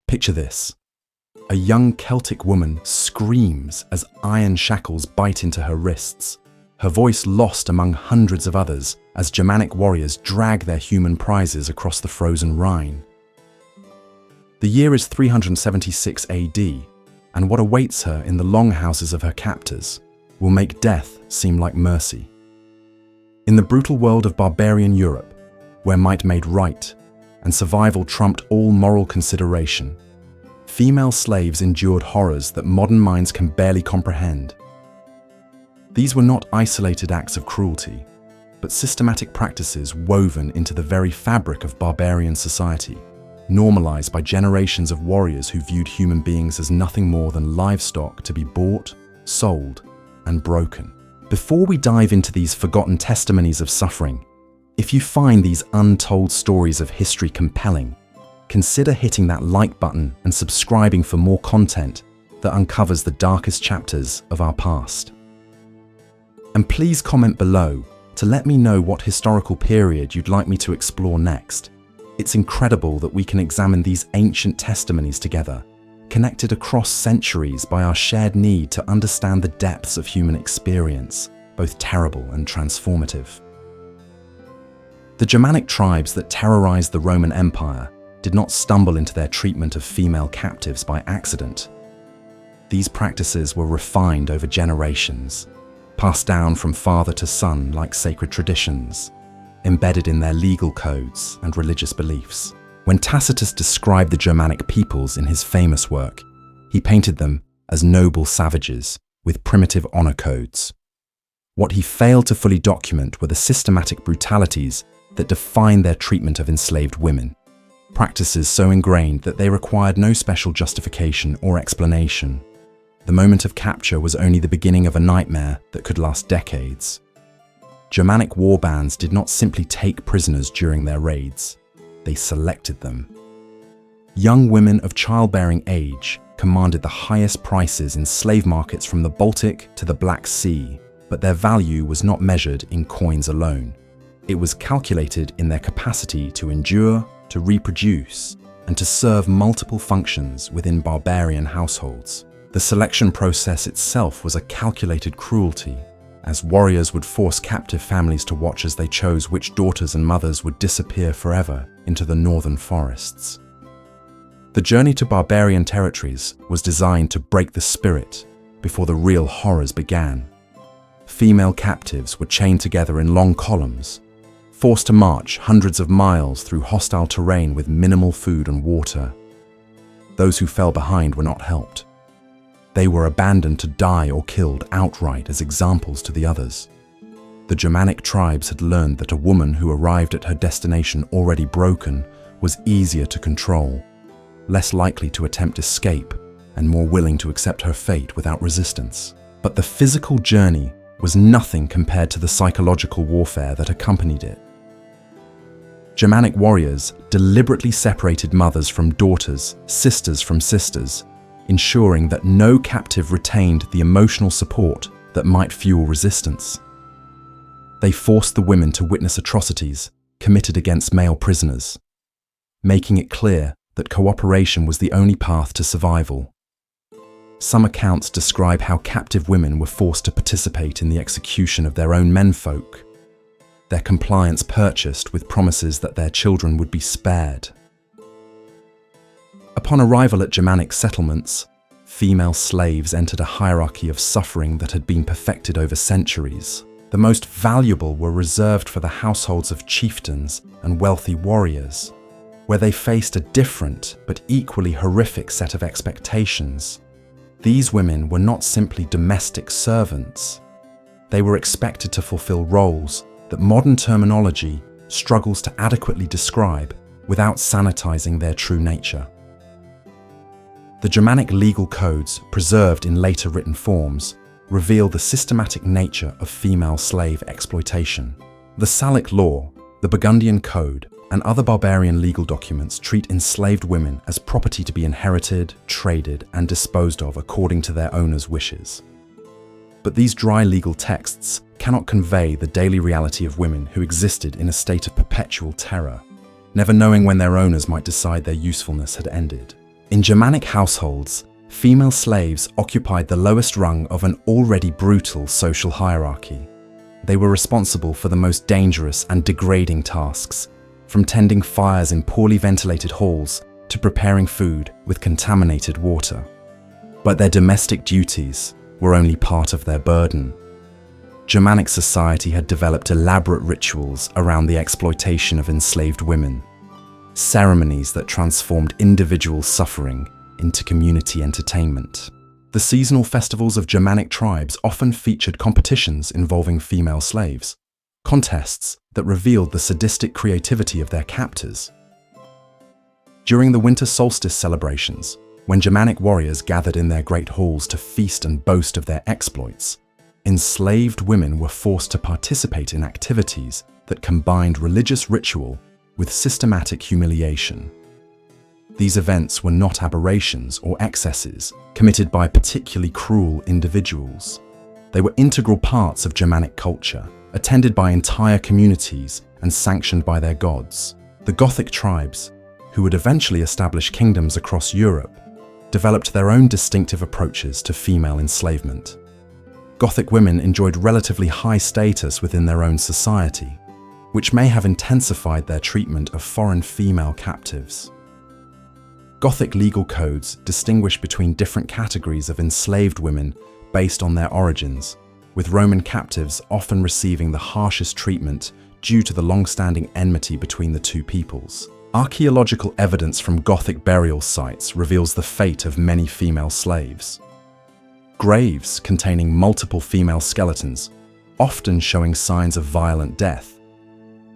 Picture this. A young Celtic woman screams as iron shackles bite into her wrists, her voice lost among hundreds of others as Germanic warriors drag their human prizes across the frozen Rhine. The year is 376 AD, and what awaits her in the longhouses of her captors will make death seem like mercy. In the brutal world of barbarian Europe, where might made right and survival trumped all moral consideration, female slaves endured horrors that modern minds can barely comprehend. These were not isolated acts of cruelty, but systematic practices woven into the very fabric of barbarian society, normalized by generations of warriors who viewed human beings as nothing more than livestock to be bought, sold, and broken. Before we dive into these forgotten testimonies of suffering, if you find these untold stories of history compelling, consider hitting that like button and subscribing for more content that uncovers the darkest chapters of our past. And please comment below to let me know what historical period you'd like me to explore next. It's incredible that we can examine these ancient testimonies together, connected across centuries by our shared need to understand the depths of human experience, both terrible and transformative. The Germanic tribes that terrorized the Roman Empire did not stumble into their treatment of female captives by accident. These practices were refined over generations, passed down from father to son like sacred traditions, embedded in their legal codes and religious beliefs. When Tacitus described the Germanic peoples in his famous work, he painted them as noble savages with primitive honor codes. What he failed to fully document were the systematic brutalities that defined their treatment of enslaved women, practices so ingrained that they required no special justification or explanation. The moment of capture was only the beginning of a nightmare that could last decades. Germanic war bands did not simply take prisoners during their raids, they selected them. Young women of childbearing age commanded the highest prices in slave markets from the Baltic to the Black Sea, but their value was not measured in coins alone. It was calculated in their capacity to endure, to reproduce, and to serve multiple functions within barbarian households. The selection process itself was a calculated cruelty, as warriors would force captive families to watch as they chose which daughters and mothers would disappear forever into the northern forests. The journey to barbarian territories was designed to break the spirit before the real horrors began. Female captives were chained together in long columns, forced to march hundreds of miles through hostile terrain with minimal food and water. Those who fell behind were not helped. They were abandoned to die or killed outright as examples to the others. The Germanic tribes had learned that a woman who arrived at her destination already broken was easier to control, less likely to attempt escape, and more willing to accept her fate without resistance. But the physical journey was nothing compared to the psychological warfare that accompanied it. Germanic warriors deliberately separated mothers from daughters, sisters from sisters, ensuring that no captive retained the emotional support that might fuel resistance. They forced the women to witness atrocities committed against male prisoners, making it clear that cooperation was the only path to survival. Some accounts describe how captive women were forced to participate in the execution of their own menfolk, their compliance purchased with promises that their children would be spared. Upon arrival at Germanic settlements, female slaves entered a hierarchy of suffering that had been perfected over centuries. The most valuable were reserved for the households of chieftains and wealthy warriors, where they faced a different but equally horrific set of expectations. These women were not simply domestic servants. They were expected to fulfill roles that modern terminology struggles to adequately describe without sanitizing their true nature. The Germanic legal codes, preserved in later written forms, reveal the systematic nature of female slave exploitation. The Salic law, the Burgundian Code, and other barbarian legal documents treat enslaved women as property to be inherited, traded, and disposed of according to their owner's wishes. But these dry legal texts cannot convey the daily reality of women who existed in a state of perpetual terror, never knowing when their owners might decide their usefulness had ended. In Germanic households, female slaves occupied the lowest rung of an already brutal social hierarchy. They were responsible for the most dangerous and degrading tasks, from tending fires in poorly ventilated halls to preparing food with contaminated water. But their domestic duties were only part of their burden. Germanic society had developed elaborate rituals around the exploitation of enslaved women, ceremonies that transformed individual suffering into community entertainment. The seasonal festivals of Germanic tribes often featured competitions involving female slaves, contests that revealed the sadistic creativity of their captors. During the winter solstice celebrations, when Germanic warriors gathered in their great halls to feast and boast of their exploits, enslaved women were forced to participate in activities that combined religious ritual with systematic humiliation. These events were not aberrations or excesses committed by particularly cruel individuals. They were integral parts of Germanic culture, attended by entire communities and sanctioned by their gods. The Gothic tribes, who would eventually establish kingdoms across Europe, developed their own distinctive approaches to female enslavement. Gothic women enjoyed relatively high status within their own society, which may have intensified their treatment of foreign female captives. Gothic legal codes distinguish between different categories of enslaved women based on their origins, with Roman captives often receiving the harshest treatment due to the long-standing enmity between the two peoples. Archaeological evidence from Gothic burial sites reveals the fate of many female slaves. Graves containing multiple female skeletons, often showing signs of violent death,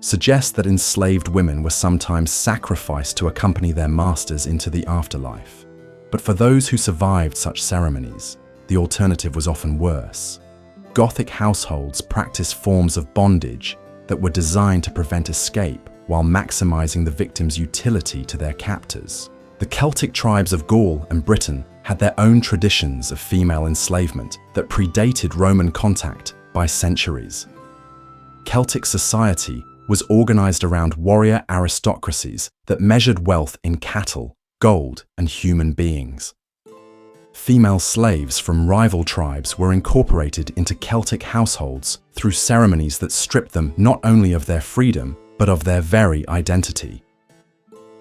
suggest that enslaved women were sometimes sacrificed to accompany their masters into the afterlife. But for those who survived such ceremonies, the alternative was often worse. Gothic households practiced forms of bondage that were designed to prevent escape while maximizing the victim's utility to their captors. The Celtic tribes of Gaul and Britain had their own traditions of female enslavement that predated Roman contact by centuries. Celtic society was organized around warrior aristocracies that measured wealth in cattle, gold, and human beings. Female slaves from rival tribes were incorporated into Celtic households through ceremonies that stripped them not only of their freedom, but of their very identity.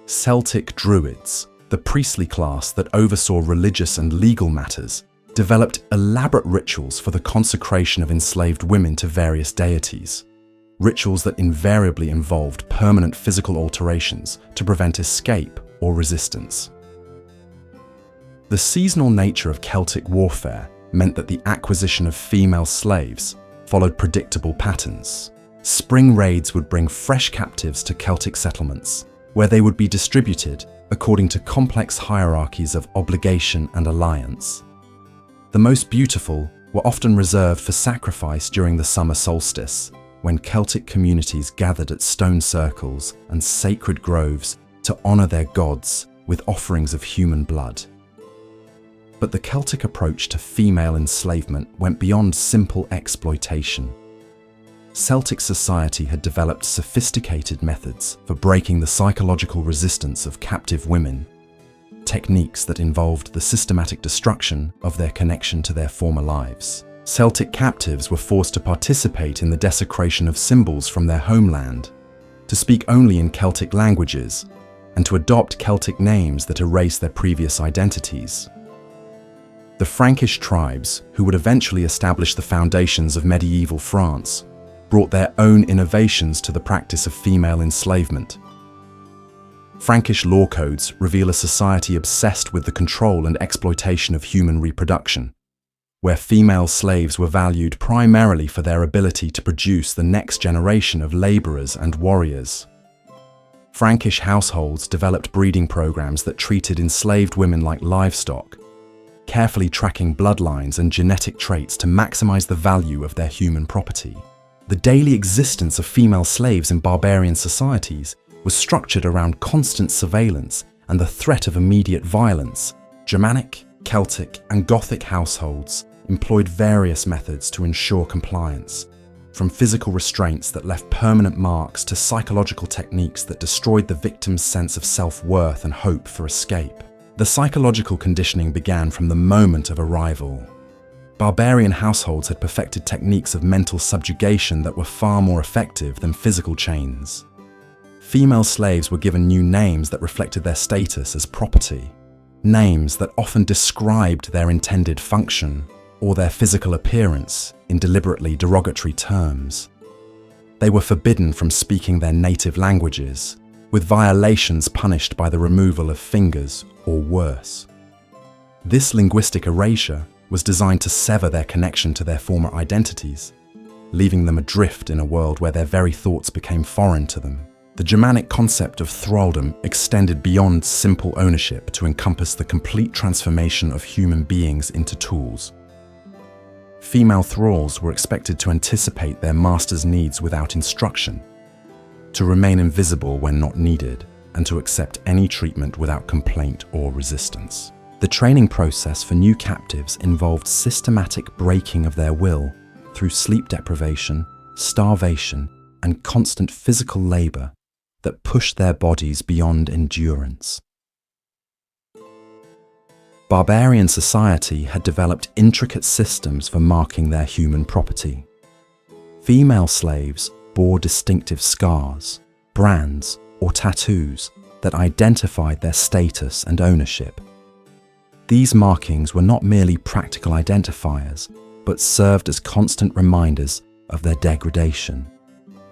Celtic Druids, the priestly class that oversaw religious and legal matters, developed elaborate rituals for the consecration of enslaved women to various deities. Rituals that invariably involved permanent physical alterations to prevent escape or resistance. The seasonal nature of Celtic warfare meant that the acquisition of female slaves followed predictable patterns. Spring raids would bring fresh captives to Celtic settlements, where they would be distributed according to complex hierarchies of obligation and alliance. The most beautiful were often reserved for sacrifice during the summer solstice, when Celtic communities gathered at stone circles and sacred groves to honor their gods with offerings of human blood. But the Celtic approach to female enslavement went beyond simple exploitation. Celtic society had developed sophisticated methods for breaking the psychological resistance of captive women, techniques that involved the systematic destruction of their connection to their former lives. Celtic captives were forced to participate in the desecration of symbols from their homeland, to speak only in Celtic languages, and to adopt Celtic names that erase their previous identities. The Frankish tribes, who would eventually establish the foundations of medieval France, brought their own innovations to the practice of female enslavement. Frankish law codes reveal a society obsessed with the control and exploitation of human reproduction, where female slaves were valued primarily for their ability to produce the next generation of laborers and warriors. Frankish households developed breeding programs that treated enslaved women like livestock, carefully tracking bloodlines and genetic traits to maximize the value of their human property. The daily existence of female slaves in barbarian societies was structured around constant surveillance and the threat of immediate violence. Germanic, Celtic, and Gothic households employed various methods to ensure compliance, from physical restraints that left permanent marks to psychological techniques that destroyed the victim's sense of self-worth and hope for escape. The psychological conditioning began from the moment of arrival. Barbarian households had perfected techniques of mental subjugation that were far more effective than physical chains. Female slaves were given new names that reflected their status as property, names that often described their intended function or their physical appearance in deliberately derogatory terms. They were forbidden from speaking their native languages, with violations punished by the removal of fingers or worse. This linguistic erasure was designed to sever their connection to their former identities, leaving them adrift in a world where their very thoughts became foreign to them. The Germanic concept of thraldom extended beyond simple ownership to encompass the complete transformation of human beings into tools. Female thralls were expected to anticipate their master's needs without instruction, to remain invisible when not needed, and to accept any treatment without complaint or resistance. The training process for new captives involved systematic breaking of their will through sleep deprivation, starvation, and constant physical labor that pushed their bodies beyond endurance. Barbarian society had developed intricate systems for marking their human property. Female slaves bore distinctive scars, brands, or tattoos that identified their status and ownership. These markings were not merely practical identifiers, but served as constant reminders of their degradation.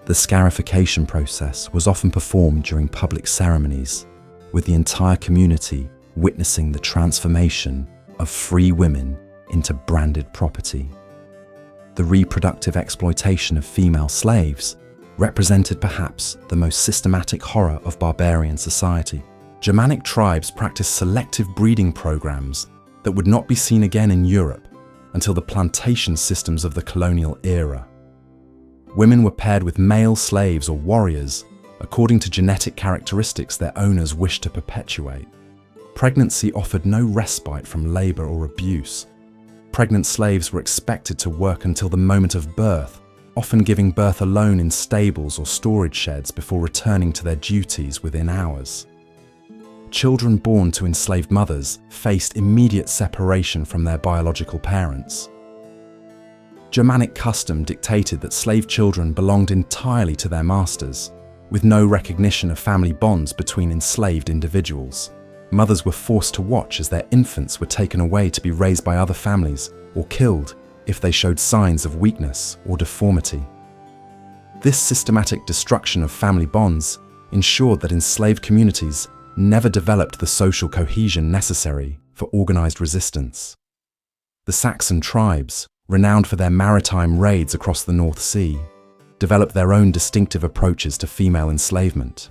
The scarification process was often performed during public ceremonies, with the entire community witnessing the transformation of free women into branded property. The reproductive exploitation of female slaves represented perhaps the most systematic horror of barbarian society. Germanic tribes practiced selective breeding programs that would not be seen again in Europe until the plantation systems of the colonial era. Women were paired with male slaves or warriors according to genetic characteristics their owners wished to perpetuate. Pregnancy offered no respite from labor or abuse. Pregnant slaves were expected to work until the moment of birth, often giving birth alone in stables or storage sheds before returning to their duties within hours. Children born to enslaved mothers faced immediate separation from their biological parents. Germanic custom dictated that slave children belonged entirely to their masters, with no recognition of family bonds between enslaved individuals. Mothers were forced to watch as their infants were taken away to be raised by other families or killed if they showed signs of weakness or deformity. This systematic destruction of family bonds ensured that enslaved communities never developed the social cohesion necessary for organized resistance. The Saxon tribes, renowned for their maritime raids across the North Sea, developed their own distinctive approaches to female enslavement.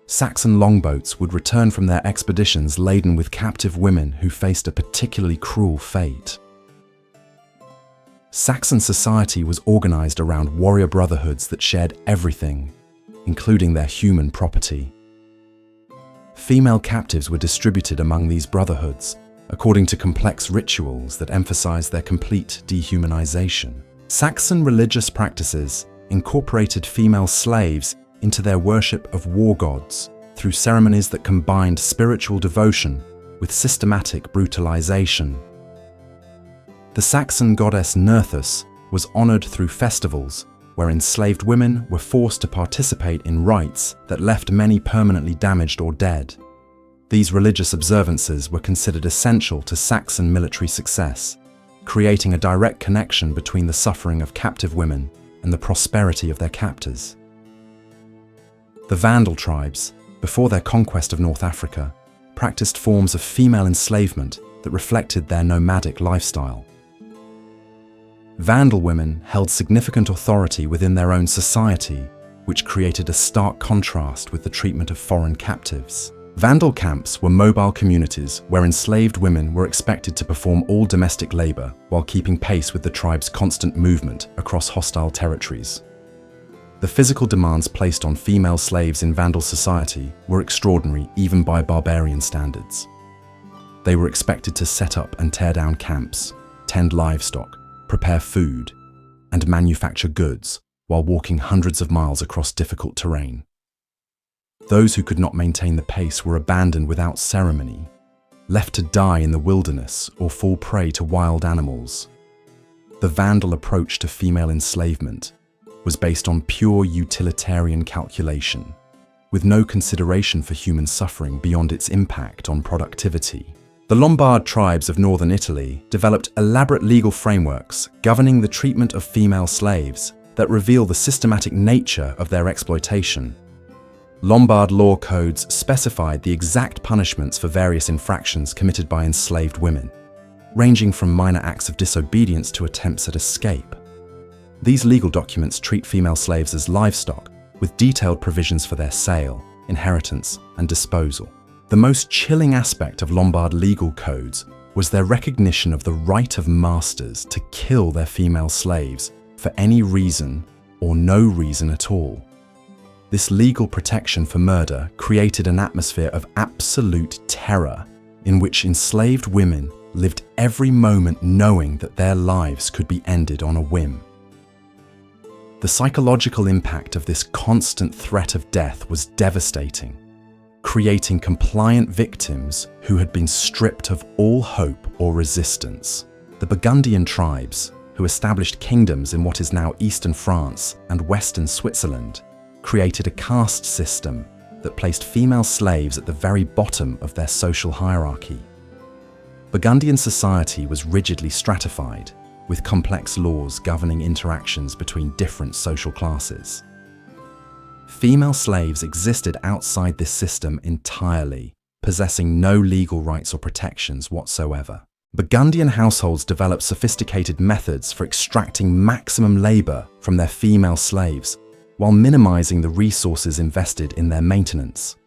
Saxon longboats would return from their expeditions laden with captive women who faced a particularly cruel fate. Saxon society was organized around warrior brotherhoods that shared everything, including their human property. Female captives were distributed among these brotherhoods according to complex rituals that emphasized their complete dehumanization. Saxon religious practices incorporated female slaves into their worship of war gods through ceremonies that combined spiritual devotion with systematic brutalization. The Saxon goddess Nerthus was honored through festivals where enslaved women were forced to participate in rites that left many permanently damaged or dead. These religious observances were considered essential to Saxon military success, creating a direct connection between the suffering of captive women and the prosperity of their captors. The Vandal tribes, before their conquest of North Africa, practiced forms of female enslavement that reflected their nomadic lifestyle. Vandal women held significant authority within their own society, which created a stark contrast with the treatment of foreign captives. Vandal camps were mobile communities where enslaved women were expected to perform all domestic labor while keeping pace with the tribe's constant movement across hostile territories. The physical demands placed on female slaves in Vandal society were extraordinary even by barbarian standards. They were expected to set up and tear down camps, tend livestock, prepare food, and manufacture goods while walking hundreds of miles across difficult terrain. Those who could not maintain the pace were abandoned without ceremony, left to die in the wilderness or fall prey to wild animals. The Vandal approach to female enslavement was based on pure utilitarian calculation, with no consideration for human suffering beyond its impact on productivity. The Lombard tribes of northern Italy developed elaborate legal frameworks governing the treatment of female slaves that reveal the systematic nature of their exploitation. Lombard law codes specified the exact punishments for various infractions committed by enslaved women, ranging from minor acts of disobedience to attempts at escape. These legal documents treat female slaves as livestock, with detailed provisions for their sale, inheritance, and disposal. The most chilling aspect of Lombard legal codes was their recognition of the right of masters to kill their female slaves for any reason or no reason at all. This legal protection for murder created an atmosphere of absolute terror in which enslaved women lived every moment knowing that their lives could be ended on a whim. The psychological impact of this constant threat of death was devastating, creating compliant victims who had been stripped of all hope or resistance. The Burgundian tribes, who established kingdoms in what is now eastern France and western Switzerland, created a caste system that placed female slaves at the very bottom of their social hierarchy. Burgundian society was rigidly stratified, with complex laws governing interactions between different social classes. Female slaves existed outside this system entirely, possessing no legal rights or protections whatsoever. Burgundian households developed sophisticated methods for extracting maximum labor from their female slaves, while minimizing the resources invested in their maintenance.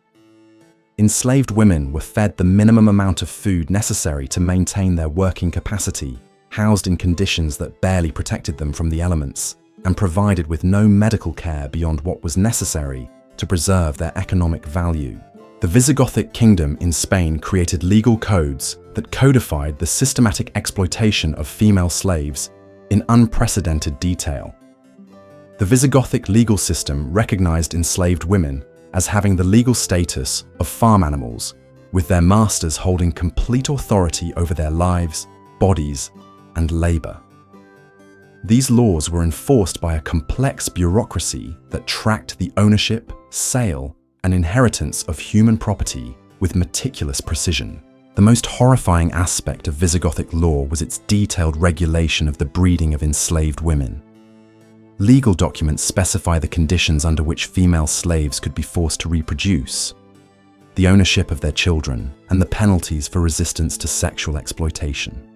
Enslaved women were fed the minimum amount of food necessary to maintain their working capacity, housed in conditions that barely protected them from the elements, and provided with no medical care beyond what was necessary to preserve their economic value. The Visigothic kingdom in Spain created legal codes that codified the systematic exploitation of female slaves in unprecedented detail. The Visigothic legal system recognized enslaved women as having the legal status of farm animals, with their masters holding complete authority over their lives, bodies, and labor. These laws were enforced by a complex bureaucracy that tracked the ownership, sale, and inheritance of human property with meticulous precision. The most horrifying aspect of Visigothic law was its detailed regulation of the breeding of enslaved women. Legal documents specify the conditions under which female slaves could be forced to reproduce, the ownership of their children, and the penalties for resistance to sexual exploitation.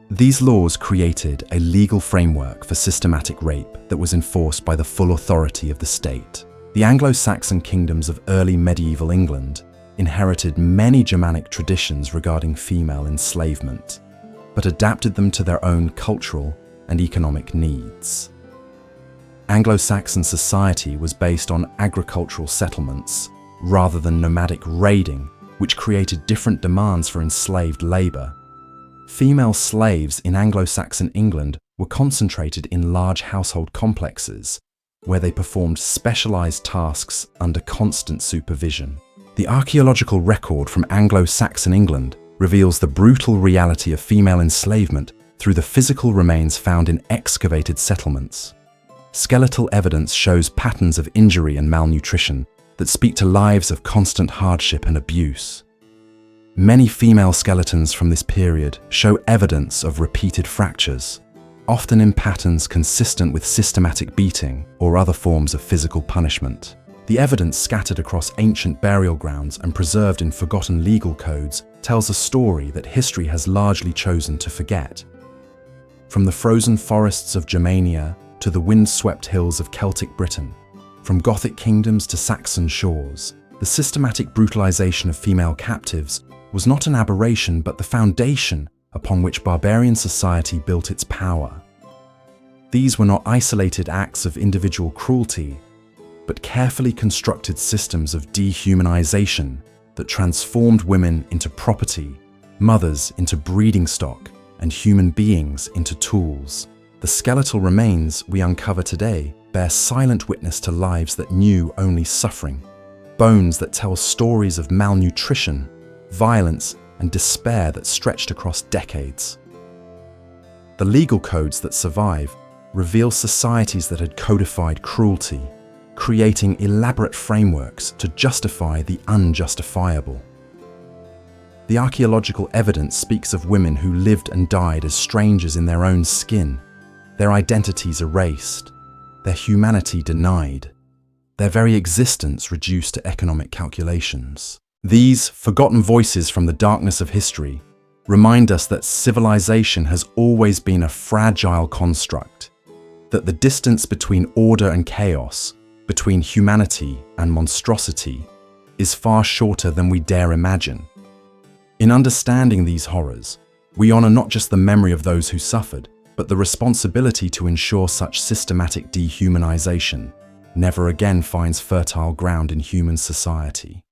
These laws created a legal framework for systematic rape that was enforced by the full authority of the state. The Anglo-Saxon kingdoms of early medieval England inherited many Germanic traditions regarding female enslavement, but adapted them to their own cultural and economic needs. Anglo-Saxon society was based on agricultural settlements rather than nomadic raiding, which created different demands for enslaved labor. Female slaves in Anglo-Saxon England were concentrated in large household complexes, where they performed specialized tasks under constant supervision. The archaeological record from Anglo-Saxon England reveals the brutal reality of female enslavement through the physical remains found in excavated settlements. Skeletal evidence shows patterns of injury and malnutrition that speak to lives of constant hardship and abuse. Many female skeletons from this period show evidence of repeated fractures, often in patterns consistent with systematic beating or other forms of physical punishment. The evidence scattered across ancient burial grounds and preserved in forgotten legal codes tells a story that history has largely chosen to forget. From the frozen forests of Germania to the wind-swept hills of Celtic Britain, from Gothic kingdoms to Saxon shores, the systematic brutalization of female captives was not an aberration but the foundation upon which barbarian society built its power. These were not isolated acts of individual cruelty, but carefully constructed systems of dehumanization that transformed women into property, mothers into breeding stock, and human beings into tools. The skeletal remains we uncover today bear silent witness to lives that knew only suffering, bones that tell stories of malnutrition, violence, and despair that stretched across decades. The legal codes that survive reveal societies that had codified cruelty, creating elaborate frameworks to justify the unjustifiable. The archaeological evidence speaks of women who lived and died as strangers in their own skin, their identities erased, their humanity denied, their very existence reduced to economic calculations. These forgotten voices from the darkness of history remind us that civilization has always been a fragile construct, that the distance between order and chaos, between humanity and monstrosity, is far shorter than we dare imagine. In understanding these horrors, we honor not just the memory of those who suffered, but the responsibility to ensure such systematic dehumanization never again finds fertile ground in human society.